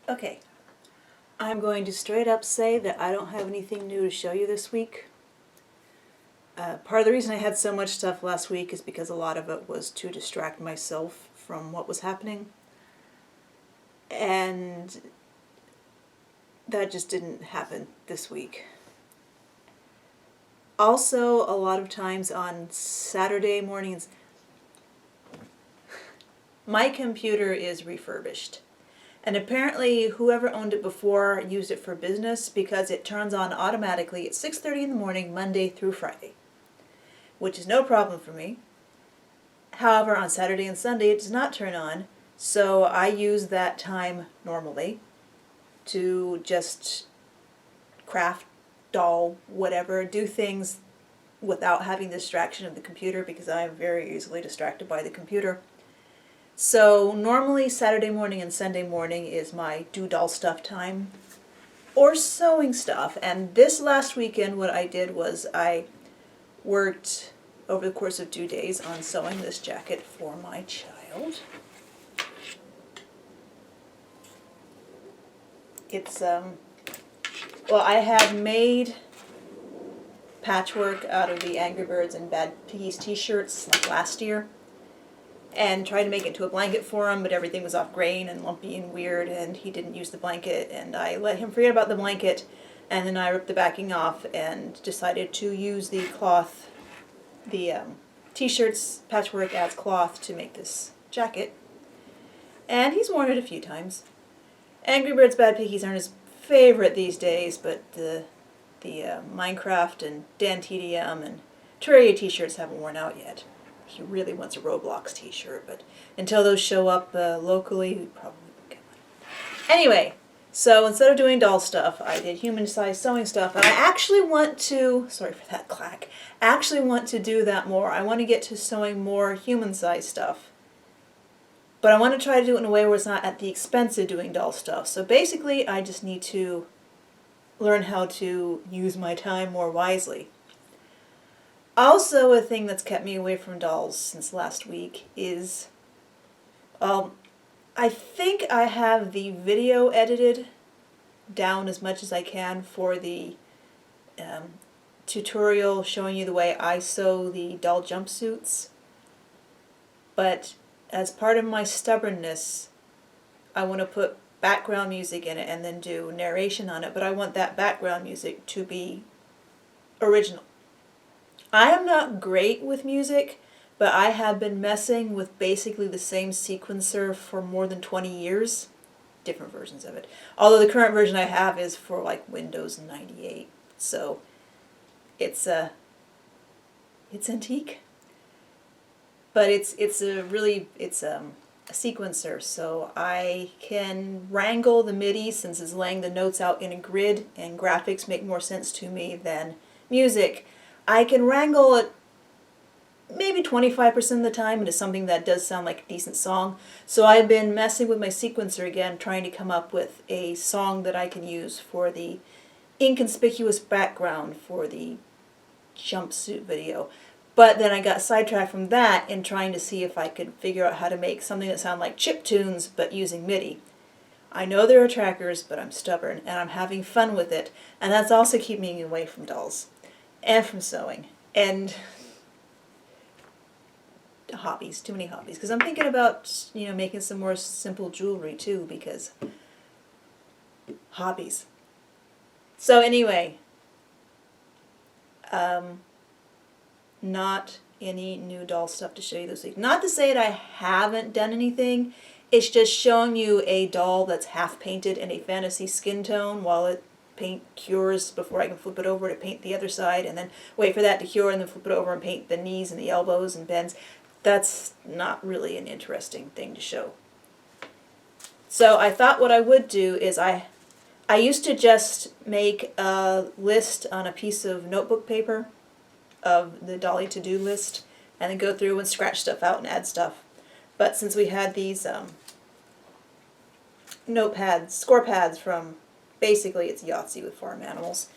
Okay, I'm going to straight up say that I don't have anything new to show you this week. Part of the reason I had so much stuff last week is because a lot of it was to distract myself from what was happening. And that just didn't happen this week. Also, a lot of times on Saturday mornings, my computer is refurbished. And apparently whoever owned it before used it for business because it turns on automatically at 6:30 in the morning, Monday through Friday, which is no problem for me. However, on Saturday and Sunday it does not turn on, so I use that time normally to just craft, doll, whatever, do things without having the distraction of the computer because I am very easily distracted by the computer. So normally Saturday morning and Sunday morning is my do doll stuff time or sewing stuff. And this last weekend what I did was I worked over the course of 2 days on sewing this jacket for my child. It's, well, I had made patchwork out of the Angry Birds and Bad Piggies t-shirts like last year and tried to make it into a blanket for him, but everything was off grain and lumpy and weird and he didn't use the blanket and I let him forget about the blanket and then I ripped the backing off and decided to use the cloth, the t-shirts patchwork as cloth to make this jacket. And he's worn it a few times. Angry Birds Bad Piggies aren't his favorite these days, but the Minecraft and Dan TDM and Terraria t-shirts haven't worn out yet. He really wants a Roblox t-shirt, but until those show up locally, we probably won't get one. Anyway, so instead of doing doll stuff, I did human-sized sewing stuff, and I actually want to, sorry for that clack, actually want to do that more. I want to get to sewing more human-sized stuff. But I want to try to do it in a way where it's not at the expense of doing doll stuff. So basically, I just need to learn how to use my time more wisely. Also, a thing that's kept me away from dolls since last week is, I think I have the video edited down as much as I can for the tutorial showing you the way I sew the doll jumpsuits. But as part of my stubbornness, I want to put background music in it and then do narration on it, but I want that background music to be original. I am not great with music, but I have been messing with basically the same sequencer for more than 20 years. Different versions of it. Although the current version I have is for like Windows 98, so it's antique. But it's a sequencer, so I can wrangle the MIDI since it's laying the notes out in a grid, and graphics make more sense to me than music. I can wrangle it maybe 25% of the time into something that does sound like a decent song. So I've been messing with my sequencer again, trying to come up with a song that I can use for the inconspicuous background for the jumpsuit video. But then I got sidetracked from that in trying to see if I could figure out how to make something that sounded like chiptunes but using MIDI. I know there are trackers, but I'm stubborn and I'm having fun with it, and that's also keeping me away from dolls and from sewing and hobbies, too many hobbies. Because I'm thinking about, making some more simple jewelry too, because hobbies. So anyway, not any new doll stuff to show you this week. Not to say that I haven't done anything, it's just showing you a doll that's half painted in a fantasy skin tone while it paint cures before I can flip it over to paint the other side and then wait for that to cure and then flip it over and paint the knees and the elbows and bends. That's not really an interesting thing to show. So I thought what I would do is I used to just make a list on a piece of notebook paper of the Dolly To-Do List and then go through and scratch stuff out and add stuff. But since we had these notepads, score pads from, basically it's Yahtzee with farm animals,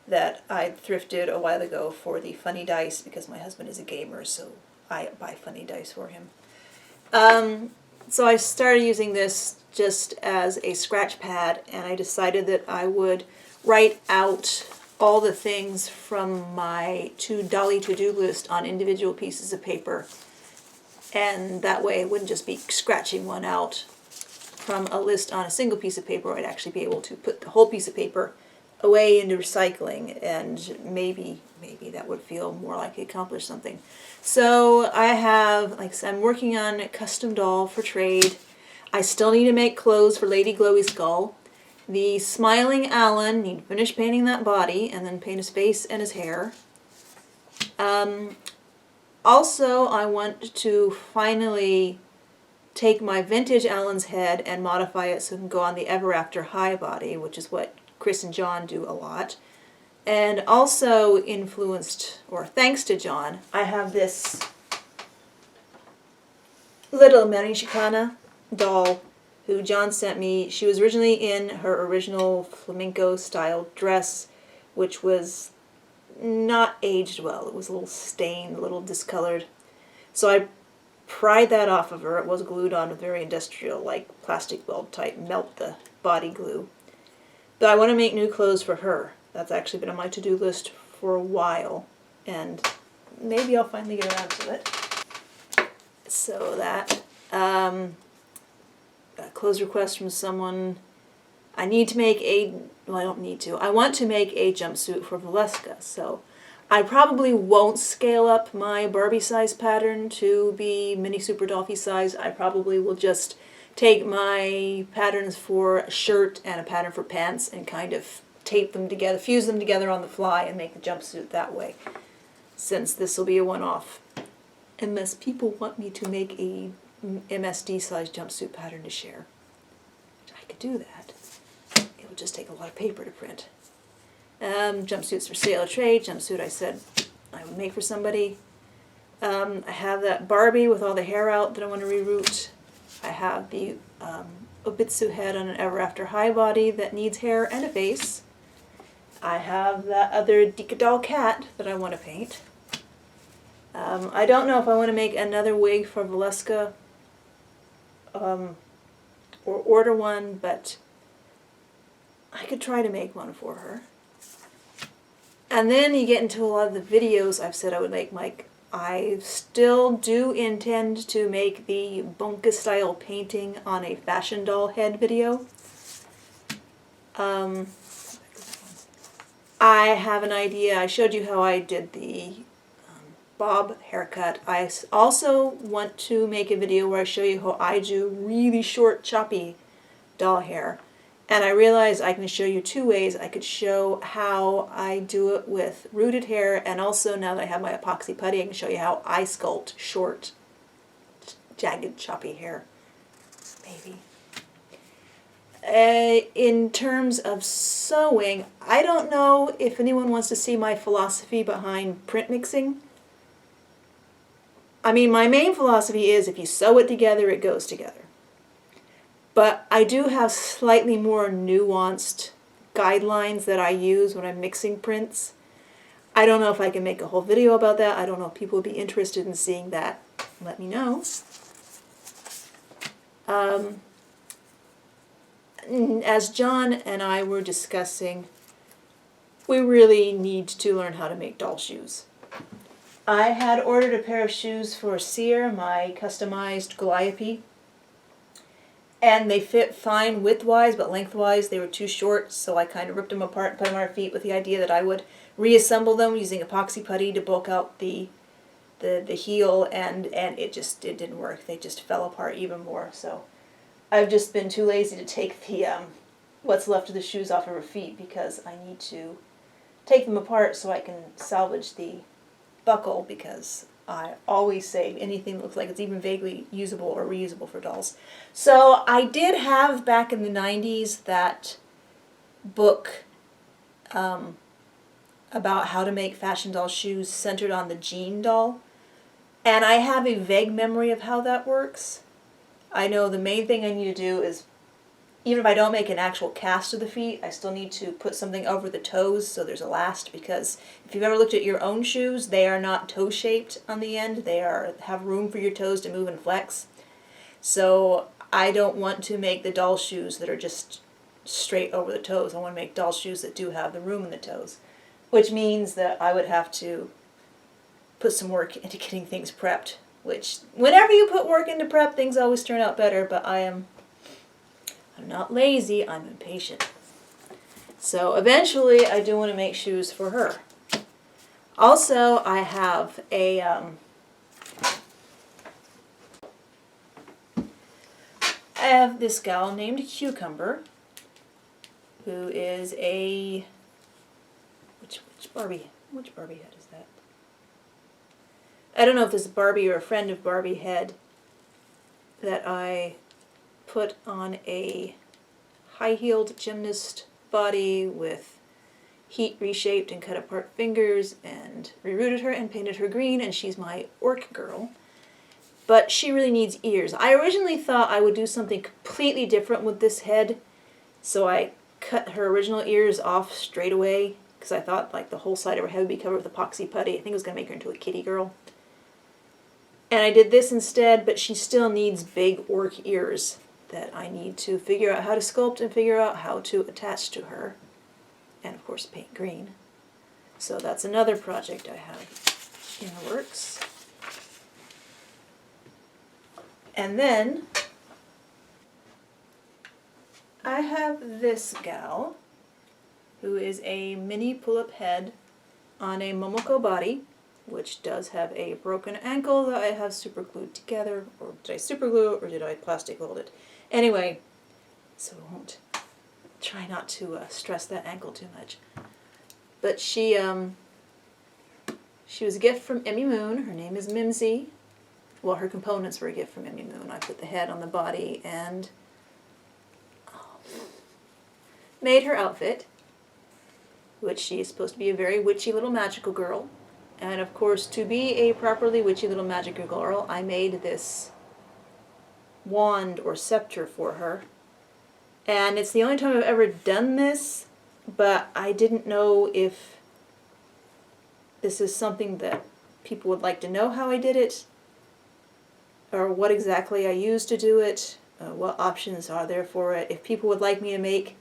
that I thrifted a while ago for the funny dice because my husband is a gamer, so I buy funny dice for him. So I started using this just as a scratch pad, and I decided that I would write out all the things from my Dolly To-Do list on individual pieces of paper, and that way I wouldn't just be scratching one out from a list on a single piece of paper. I'd actually be able to put the whole piece of paper away into recycling, and maybe that would feel more like it accomplished something. So I have, like I said, I'm working on a custom doll for trade. I still need to make clothes for Lady Glowy Skull. The Smiling Alan, need to finish painting that body and then paint his face and his hair. Also, I want to finally take my vintage Alan's head and modify it so it can go on the Ever After High body, which is what Chris and John do a lot. And also influenced, or thanks to John, I have this little Mary Chicana doll who John sent me. She was originally in her original flamenco style dress, which was not aged well. It was a little stained, a little discolored. So I pried that off of her. It was glued on with very industrial, like plastic weld type, melt the body glue. But I want to make new clothes for her. That's actually been on my to-do list for a while, and maybe I'll finally get around to it. So that, a clothes request from someone. I need to make well, I don't need to. I want to make a jumpsuit for Valeska, so I probably won't scale up my Barbie size pattern to be mini Super Dolphy size. I probably will just take my patterns for a shirt and a pattern for pants and kind of tape them together, fuse them together on the fly and make the jumpsuit that way, since this will be a one-off. Unless people want me to make a MSD size jumpsuit pattern to share. I could do that. It would just take a lot of paper to print. Jumpsuits for sale or trade. Jumpsuit I said I would make for somebody. I have that Barbie with all the hair out that I want to reroute. I have the Obitsu head on an Ever After High body that needs hair and a face. I have that other Dika doll cat that I want to paint. I don't know if I want to make another wig for Valeska or order one, but I could try to make one for her. And then you get into a lot of the videos I've said I would make. Like, I still do intend to make the Bonka style painting on a fashion doll head video. I have an idea. I showed you how I did the bob haircut. I also want to make a video where I show you how I do really short, choppy doll hair. And I realized I can show you two ways. I could show how I do it with rooted hair, and also now that I have my epoxy putty, I can show you how I sculpt short, jagged, choppy hair. Maybe. In terms of sewing, I don't know if anyone wants to see my philosophy behind print mixing. I mean, my main philosophy is if you sew it together, it goes together. But I do have slightly more nuanced guidelines that I use when I'm mixing prints. I don't know if I can make a whole video about that. I don't know if people would be interested in seeing that. Let me know. As John and I were discussing, we really need to learn how to make doll shoes. I had ordered a pair of shoes for Sear, my customized Goliath, and they fit fine widthwise, but lengthwise they were too short, so I kind of ripped them apart and put them on our feet with the idea that I would reassemble them using epoxy putty to bulk out the heel, and it didn't work. They just fell apart even more. So I've just been too lazy to take the what's left of the shoes off of her feet, because I need to take them apart so I can salvage the buckle, because I always say anything that looks like it's even vaguely usable or reusable for dolls. So I did have back in the 90s that book about how to make fashion doll shoes centered on the Jean doll, and I have a vague memory of how that works. I know the main thing I need to do is, even if I don't make an actual cast of the feet, I still need to put something over the toes so there's a last, because if you've ever looked at your own shoes, they are not toe-shaped on the end. They have room for your toes to move and flex. So I don't want to make the doll shoes that are just straight over the toes. I want to make doll shoes that do have the room in the toes, which means that I would have to put some work into getting things prepped, which whenever you put work into prep, things always turn out better, but I'm not lazy, I'm impatient. So eventually I do want to make shoes for her. Also, I have this gal named Cucumber, who is a, which Barbie head is that? I don't know if this is Barbie or a friend of Barbie head that I put on a high-heeled gymnast body with heat reshaped and cut apart fingers and rerouted her and painted her green, and she's my orc girl. But she really needs ears. I originally thought I would do something completely different with this head, so I cut her original ears off straight away because I thought like the whole side of her head would be covered with epoxy putty. I think it was going to make her into a kitty girl. And I did this instead, but she still needs big orc ears that I need to figure out how to sculpt and figure out how to attach to her. And of course paint green. So that's another project I have in the works. And then I have this gal who is a mini pull-up head on a Momoko body, which does have a broken ankle that I have super glued together. Or did I super glue it or did I plastic mold it? Anyway, so I won't try not to stress that ankle too much. But she was a gift from Emmy Moon. Her name is Mimsy. Well, her components were a gift from Emmy Moon. I put the head on the body and made her outfit, which she is supposed to be a very witchy little magical girl. And of course, to be a properly witchy little magical girl, I made this wand or scepter for her. And it's the only time I've ever done this, but I didn't know if this is something that people would like to know how I did it, or what exactly I used to do it, what options are there for it. If people would like me to make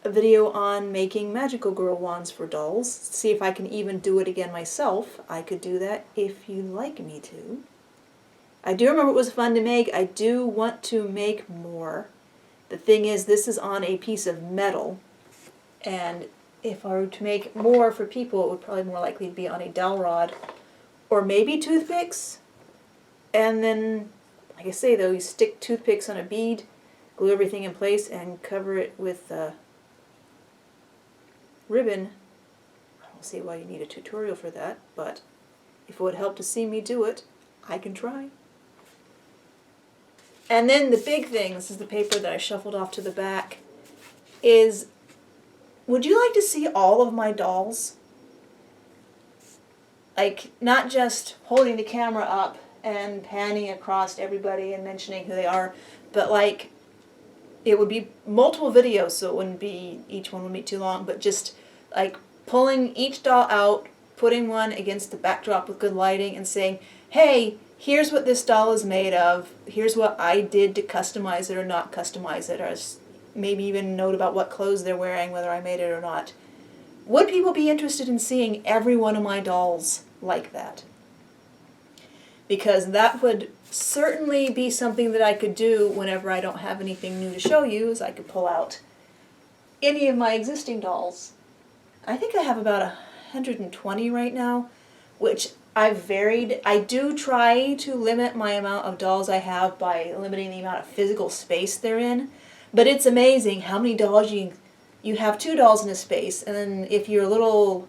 a video on making magical girl wands for dolls, see if I can even do it again myself, I could do that if you'd like me to. I do remember it was fun to make. I do want to make more. The thing is, this is on a piece of metal, and if I were to make more for people, it would probably more likely be on a dowel rod, or maybe toothpicks. And then, like I say though, you stick toothpicks on a bead, glue everything in place, and cover it with ribbon. I don't see why you need a tutorial for that, but if it would help to see me do it, I can try. And then the big thing, this is the paper that I shuffled off to the back, is, would you like to see all of my dolls? Like, not just holding the camera up and panning across everybody and mentioning who they are, but like, it would be multiple videos, so it wouldn't be, each one would be too long, but just like pulling each doll out, putting one against the backdrop with good lighting and saying, hey, here's what this doll is made of, here's what I did to customize it or not customize it, or maybe even note about what clothes they're wearing, whether I made it or not. Would people be interested in seeing every one of my dolls like that? Because that would certainly be something that I could do whenever I don't have anything new to show you, is I could pull out any of my existing dolls. I think I have about 120 right now, which I've varied. I do try to limit my amount of dolls I have by limiting the amount of physical space they're in, but it's amazing how many dolls you have 2 dolls in a space, and then if you're a little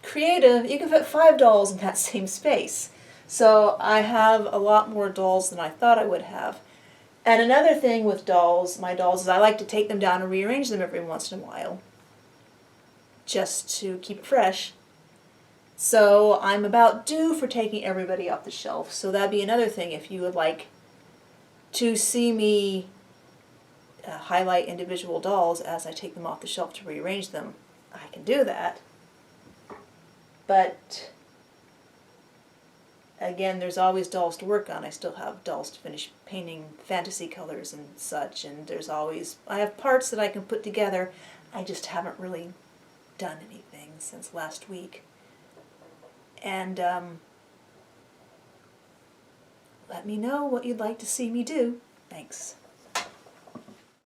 creative, you can fit 5 dolls in that same space. So I have a lot more dolls than I thought I would have. And another thing with dolls, my dolls, is I like to take them down and rearrange them every once in a while, just to keep it fresh. So I'm about due for taking everybody off the shelf. So that'd be another thing if you would like to see me highlight individual dolls as I take them off the shelf to rearrange them. I can do that. But again, there's always dolls to work on. I still have dolls to finish painting fantasy colors and such, and I have parts that I can put together. I just haven't really done anything since last week. And let me know what you'd like to see me do. Thanks.